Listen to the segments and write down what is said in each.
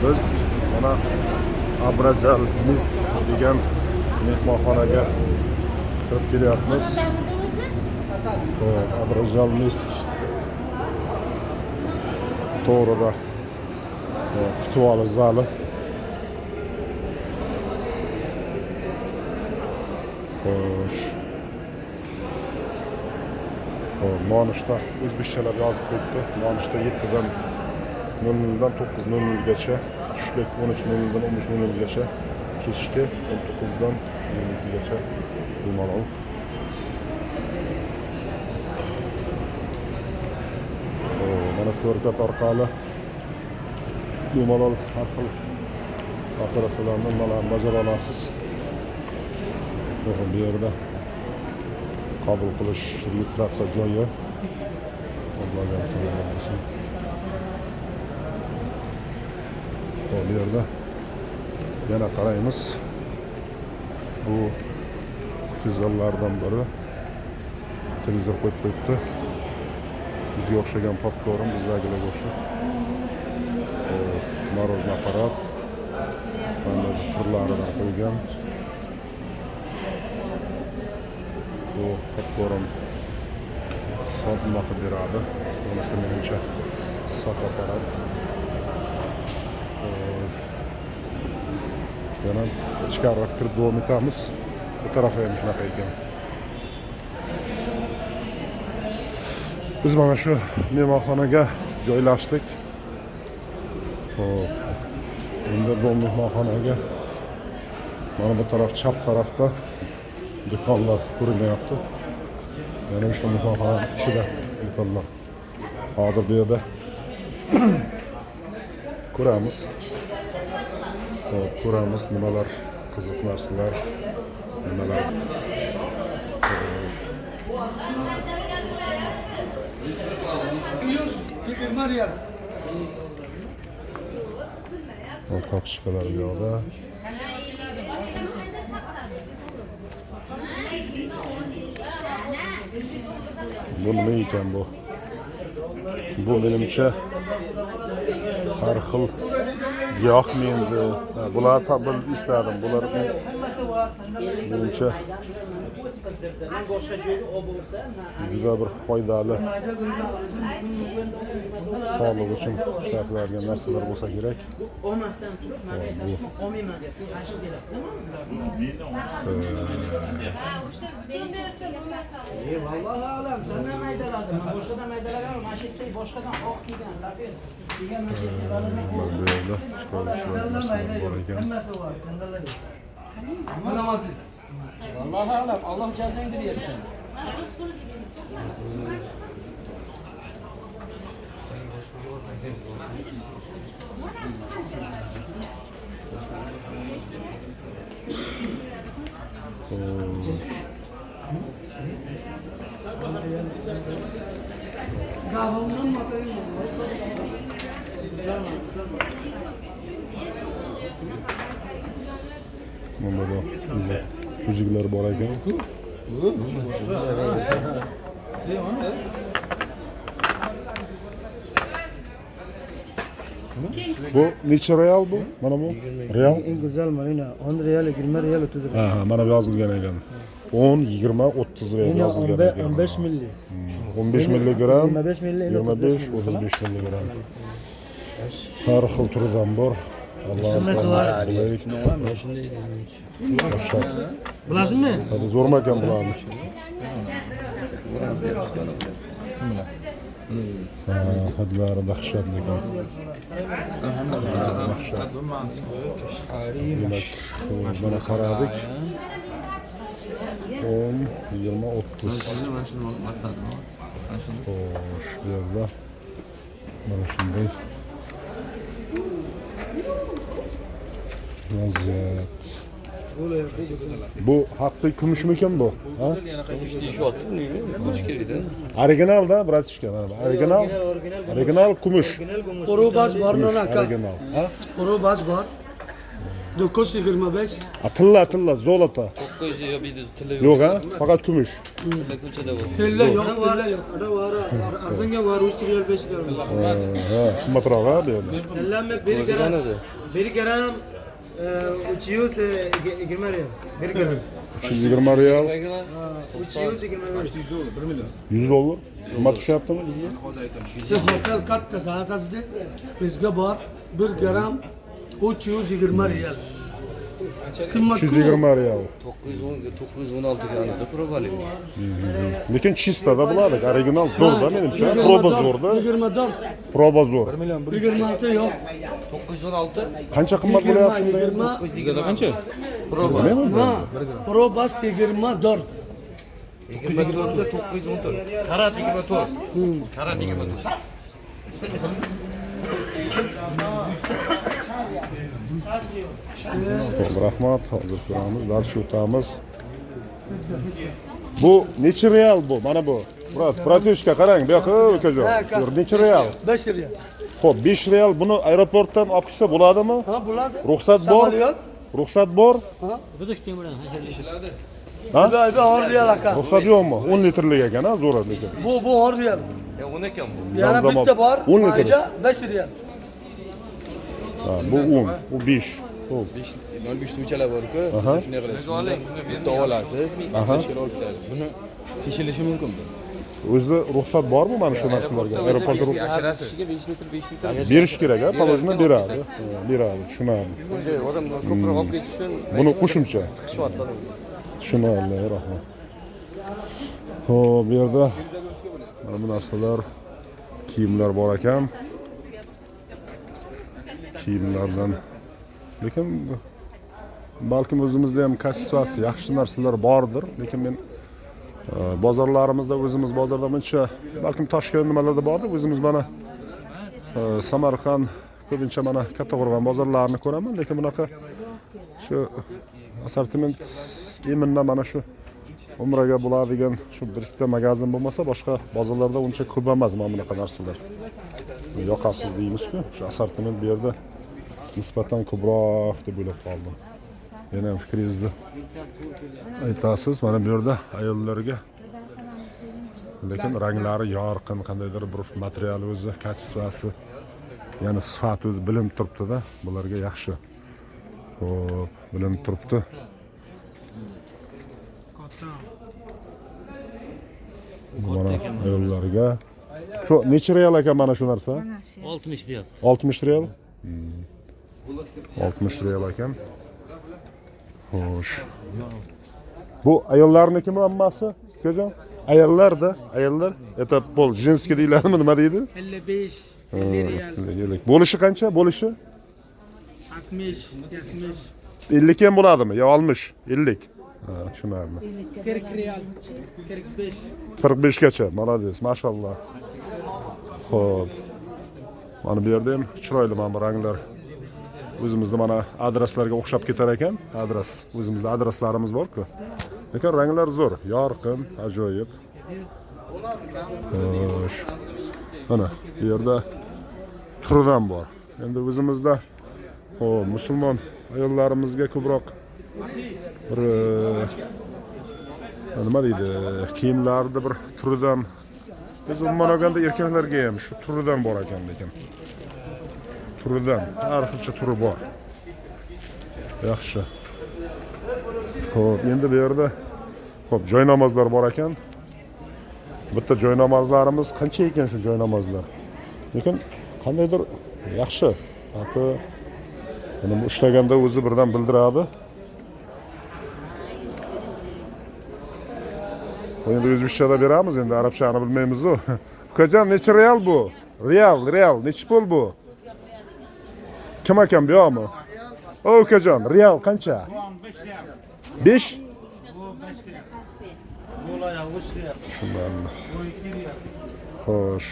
Biz mana Abrajal Misk degan mehmonxonaga kirib kelyapmiz. Abrajal Misk to'g'rida kutib olish zali. Xo'sh. Nonushta o'zbekchalab yozib qo'yibdi. Nonushta 7dan 00dan 9:00gacha, tushlik 13:00dan 13:00gacha, kechki 19dan 22gacha bemalol. Mana ko'rkat orqali bemalol har xil operatsiyalarni nimalarni bajara olasiz. Bu yerda qabul qilish registratsiya joyi. Bu yerda yana qaraymiz. Bu tizzalardan biri televizor qo'yib qo'yibdi. Bizga o'xshagan popkorn, bizdagilarga o'xshab. Morozni apparat. Mana turlaridan qo'ygan. Bu popkorn sotmoqi beradi. Bunisi menimcha sot apparat. Yana ichkariroq kirib davom etamiz. Bu tarafga ham shunaqa ekan. Biz mana shu mehmonxonaga joylashdik. Xo'p. Endi bu mehmonxonaga mana bu taraf chap tarafda do'konlar ko'rinyapti. Yana shu mehmonxonaning ichida do'konlar. Hozir bu yerda ko'ramiz. Ko'ramiz nimalar qiziq narsalar, nimalar. Tapışkalar bir yoqda. Bu nima ekan bu? Bu menimcha har xil yoqmaydi. Bular tabil istadim. Bular menimcha juda bir foydali sog'liq uchun ishlatiladigan narsalar bo'lsa kerak. Olmasdan turib, mana shu olmayman deb shu ashib keladimi? Vallohi alam, sendan maydaladim. Men boshqadan maydaladim. Mana shu yerda boshqadan oq kiygan, safed kiygan mashinalarini bu yerda chiqarishlar narsalar bor ekan. Vallohi alam, Alloh jazongni bersin. Bunda da müzikler bor ekan. Bu necha real bu? Mana bu? Real? En güzel marina 10 real, 20 real, 30 real. Ha, mana bu yozilgan ekan. 10, 20, 30 real Yine yozilgan ekan. 15 milli. 15 milligram, 25 milli, 25, 35 milligram. Har xil turidan bor. Alloh Bilasizmi? hadi zo'rmi ekan bularni? Hidlari dahshatli ekan. Demak, mana qaradik. 10, 20, 30. Xo'sh, bu yerda mana shunday vaziyat. Bu haqiqiy kumushmi ekan bu? Ha? Originalda, bratishka, mana original. Original kumush. Urubaz bor, nonaka. Original. Ha? Urubaz bor. 925. Atilla zolota. 900 yok bir de tilla yok. Yo'q ha? Faqat kumush. Tilla ko'chada bor. Tilla yok, tilla yok. Ada var, arzanga var 3 riyal 5 riyal. Ha, qimmatroq ha bu yerda. Tillami 1 gram. 1 gram 320 riyal. 1 gram. 320 riyal, 325. 100 dollar. Qimmat tushyaptimi bizda? Şu hotel katta saatasida bizga bor 1 gram 320 riyal. Qimmat 320 riyal. 916 granada probali. Lekin chistada bo'ladi, original zo'rda menimcha. Proba zo'rda. 24. Proba zo'r. 26 yok. 916. Qancha qimmat bo'lyapti shunda? 920 qancha? Proba. Ha, probas 24. 24 da 914. Karat 24. Karat 24. Rahmat, hozir ko'ramiz, dars o'tamiz. Bu necha real bu? Mana bu. Biroz pratishka qarang, bu yoqqa ukajon. Necha real? 5 riyal. Xo'p, 5 real buni aeroportdan olib kelsa bo'ladimi? Ha bo'ladi. Ruxsat bor? Samolyot. Ruxsat bor? Ha? Ha? Bu 10 riyal aka. Ruxsat yo'qmi? 10 litrlik ekan, ha, zo'r lekin. Bu 10 riyal. Ya ona kam bu. Yana Zamzam bitta bor. 10 litr. Ayda 5 riyal. Ha, bu 10, bu 5. Xo'p. 05 suchalar bor-ku. Shunday qilasiz. Bitta olasiz. Tashkil olib ketadi. Buni teshilishi mumkin bu. O'zi ruxsat bormi mana shu narsalarga? Aeroportda ruxsat Akirasiz. 5 litr 5 litr. berish kerak, ha, poложено beradi. Beradi, tushunadi. Odamlar ko'proq olib ketish uchun Buni qo'shimcha. qishyapti. Tushunadi, rahmat. Xo'p, bu yerda mana bu narsalar, kiyimlar bor ekan. Kiyimlardan lekin balkim o'zimizda ham kачествоsi yaxshi narsalar bordir, lekin men bozorlarimizda o'zimiz bozorda buncha balkim Toshkent nimalarda bordir, o'zimiz mana Samarqand ko'pincha mana Kattaqo'rg'on bozorlarini ko'raman, lekin bunaqa shu assortiment iminda mana shu umraga bo'ladigan shu bir ikkita magazin bo'lmasa, boshqa bozorlarda uncha ko'p emas mana bunaqa narsalar. Yoqasiz deymiz-ku, shu assortiment bu yerda nisbatan ko'proq deb o'ylab qoldim. Yana ham fikringizni aytasiz. Mana bu yerda ayollarga lekin ranglari yorqin, qandaydir bir material o'zi, kачествоsi, ya'ni sifat o'zi bilinib turibdi-da, bularga yaxshi. Xo'p, bilinib turibdi. Mana ayollarga shu necha real ekan mana shu narsa? 60 riyal. 60 real. 60 real ekan. Xo'sh. Bu ayollarnikimi hammasi? Ko'jon? Ayollarda, ayollar, это pol женский deylarmi, nima deydi? 55 riyal. Bo'lishi qancha? Bo'lishi? 60, 70. 50 ham bo'ladimi? Yo 60, 50. Ha, tushunarli. 40 riyal. 45. 45 gacha. Молодец, mashallah. Xo'p. Mana bu yerda ham chiroyli mana bu ranglar. O'zimizda mana adreslarga o'xshab ketar ekan. Adres, o'zimizda adreslarimiz bor-ku. Lekin ranglar zo'r, yorqin, ajoyib. Xo'sh. Mana bu yerda turidan bor. Endi o'zimizda musulmon ayollarimizga ko'proq bir nima deydi, kiyimlarda bir turidan biz umuman olganda erkaklarga ham shu turidan bor ekan lekin. Turidan har xilcha turi bor. Yaxshi. Xo'p, endi bu yerda joy namozlar bor ekan. Bitta joy namozlarimiz qancha ekan shu joy namozlar? Lekin qandaydir yaxshi. Hatto buni ushlaganda o'zi birdan bildiradi. Endi o'zbekchada beramiz, endi arabchani bilmaymiz-ku. Ukajon, necha real bu? Real, necha pul bu? Kim ekan bu yo'qmi? O ukajon, real qancha? 5? Shundan. Xo'sh.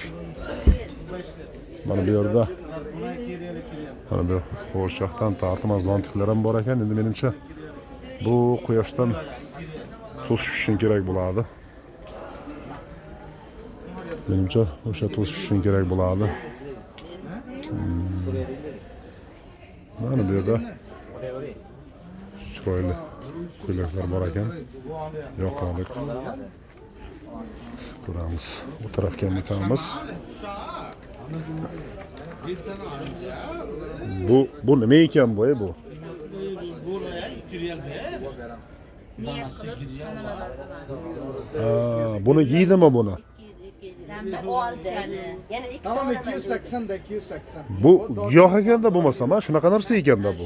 Mana bu yerda mana bu qo'shaqdan tartmas zontiklar ham bor ekan. Endi menimcha bu quyoshdan to'sish uchun kerak bo'ladi. Menimcha o'sha to'sish uchun kerak bo'ladi. Mana bu yerda chiroyli ko'ylaklar bor ekan. Yoqalik. Ko'ramiz. Bu tarafga ham o'tamiz. Bu nima ekan bu? Niyat qilib Buni yeydimi buni? o olchani. Yana ikki Tamam tona 280 da 280. Bu giyoh ekanda bo'lmasa, mana shunaqa narsa ekanda bu.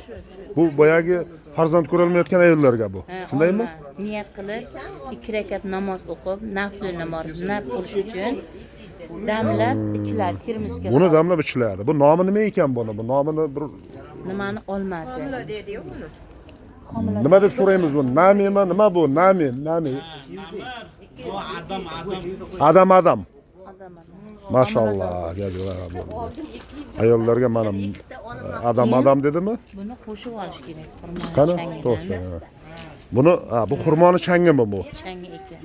Bu boyagi farzand ko'rolmayotgan ayollarga bu. Shundaymi? Niyat qilib 2 rakat namoz o'qib, nafl namoz bo'lish uchun damlab ichiladi termosga. Buni damlab ichiladi. Bu nomi nima ekan buni? Bu nomini bir Nimani olmasi? nima deb so'raymiz buni? Namimi nima bu? Nami. Adam. Odam. Mashallah. Ayollarga mana adam dedimi? Buni qo'shib olish kerak. Qani? To'g'ri. Buni bu xurmoni changimi bu? Changi ekan.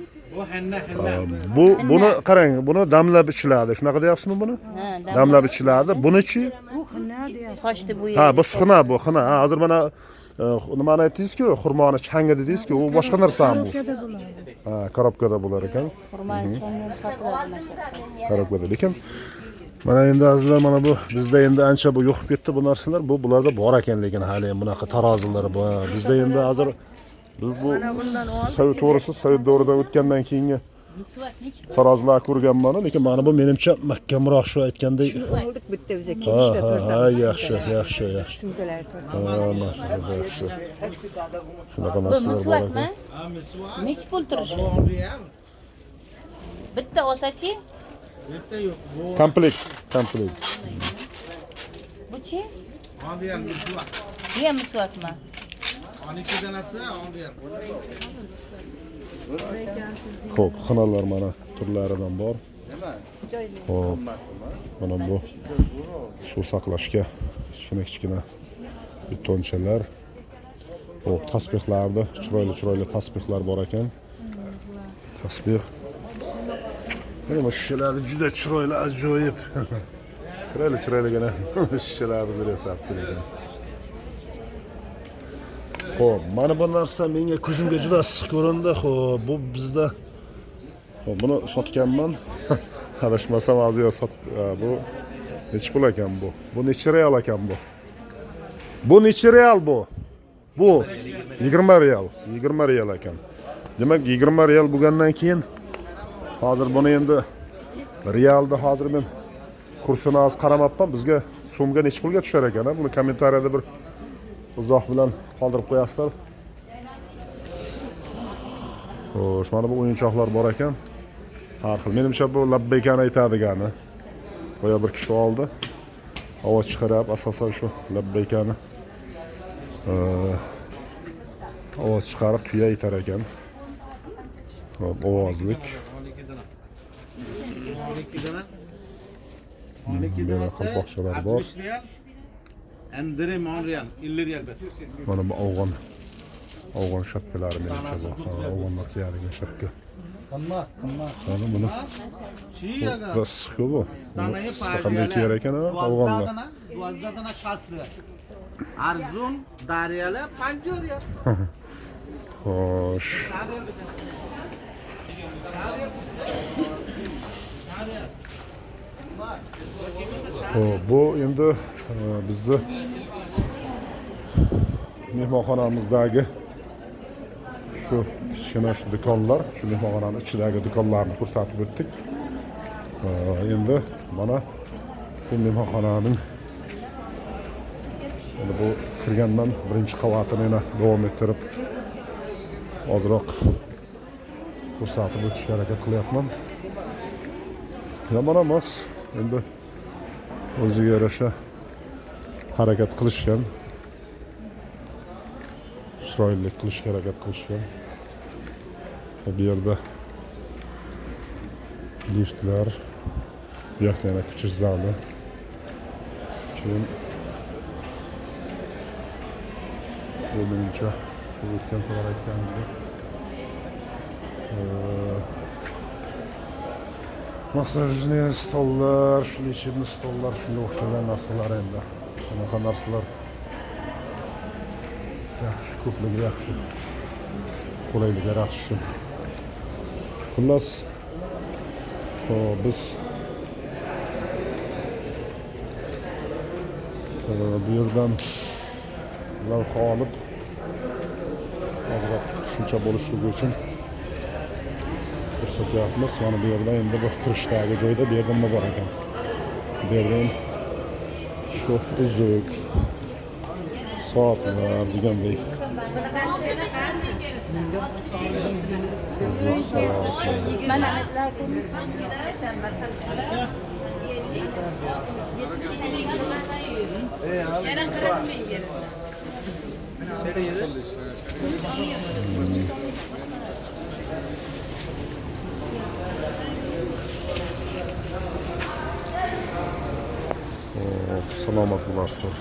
Buni qarang, buni damlab ichiladi. Shunaqa deyapsizmi buni? Ha, Damlab ichiladi. Buni-chi? sochni bu Ha, bu xina bu. Hozir mana nimani aytdingiz-ku? Xurmoni changi dedingiz-ku, u boshqa narsami bu? Ha, korobkada bo'lar ekan. xurmoni changi sotiladi mashaqqa. Korobkada. Lekin mana endi azizlar, mana bu bizda endi ancha bu yo'qib ketdi bu narsalar. Bularda bor ekan, lekin hali bunaqa tarozilar bor. Bizda endi hozir biz bu Sovet to'g'risi Sovet davridan o'tgandan keyingi tarozilar ko'rganman, lekin mana bu menimcha mahkamroq shu aytgandek. Oldik bitta biz ketishda to'rtamiz. Yaxshi. Sumkalar Yaxshi. Shunaqa Bu narsalar bor musvakmi? ekan. Nech pul turishi? Bitta olsa-chi? Komplekt. Bu-chi? 10 riyal misvak. Bu ham musvakmi? 12 danasi 10 riyal. Xo'p, xinalar mana turlaridan bor. Xo'p. Mana bu suv saqlashga kichkina betonchalar. Xo'p, tasbihlarda chiroyli tasbihlar bor ekan. Tasbih. Mana shishalar juda chiroyli, ajoyib. Chiroyligina shishalarni resepti ekan. Xo'p, mana bu narsa menga ko'zimga juda issiq ko'rindi. Xo'p, bu bizda buni sotganman. Adashmasam hozir bu nech pul ekan bu? Bu necha real ekan bu? Bu necha real bu? Bu 20 real. 20 real ekan. Demak 20 real bo'lgandan keyin hozir buni endi realda hozir men kursini az qaramabman. Bizga so'mga nech pulga tushar ekan? Buni kommentariyada bir izoh bilan qoldirib qo'yasizlar. Xo'sh, mana bu o'yinchoqlar bor ekan. Har xil. Menimcha bu labbaykani aytadigani. Boya bir kishi oldi. Ovoz chiqarib, asosan shu labbaykani ovoz chiqarib tuya aytar ekan. Hop, ovozlik. 12 dana. Böyle qalpoqchalar bor. 60 riyal. Emdirim 10 riyal, 50 riyal bet. Mana bu afg'on shapkalari menimcha bu. Afg'onlar kiyadigan shapka. Qimmat. Mana buni Chiyaga. issiq bu. Danayi Qanday kiyar ekan afg'onlar? 12 dana 60 riyal. Arzun, dariyalar 50 riyal. Xo'sh. Bu endi bizni mehmonxonamizdagi shu kichkina do'konlar, shu mehmonxonaning ichidagi do'konlarni ko'rsatib o'tdik. Endi mana bu mehmonxonaning bu kirgandan birinchi qavatini yana davom ettirib ozroq ko'rsatib o'tishga harakat qilyapman. Yomon emas. Endi o'ziga yarasha harakat qilishgan. Chiroylilik qilishga harakat qilishgan. Bu yerda liftlar, bu yoqda yana kutish zali. Keyin bu menimcha o'tgan safar aytganimdek massajli stollar, lechebniy stollar, shunga o'xshagan narsalar endi. Bunaqa narsalar yaxshi, ko'pligi yaxshi. Qulaylik yaratish uchun. Xullas, biz bu yerdan lavha olib ozroq tushuncha bo'lishligi uchun ko'rsatyapmiz. Mana bu yerda endi bu kirishdagi joyda bu yerda nima bor ekan? Bu yerdan shu uzuk, soatlar degandek. Uzuk, soatlar. Salomat bo'lasizlar.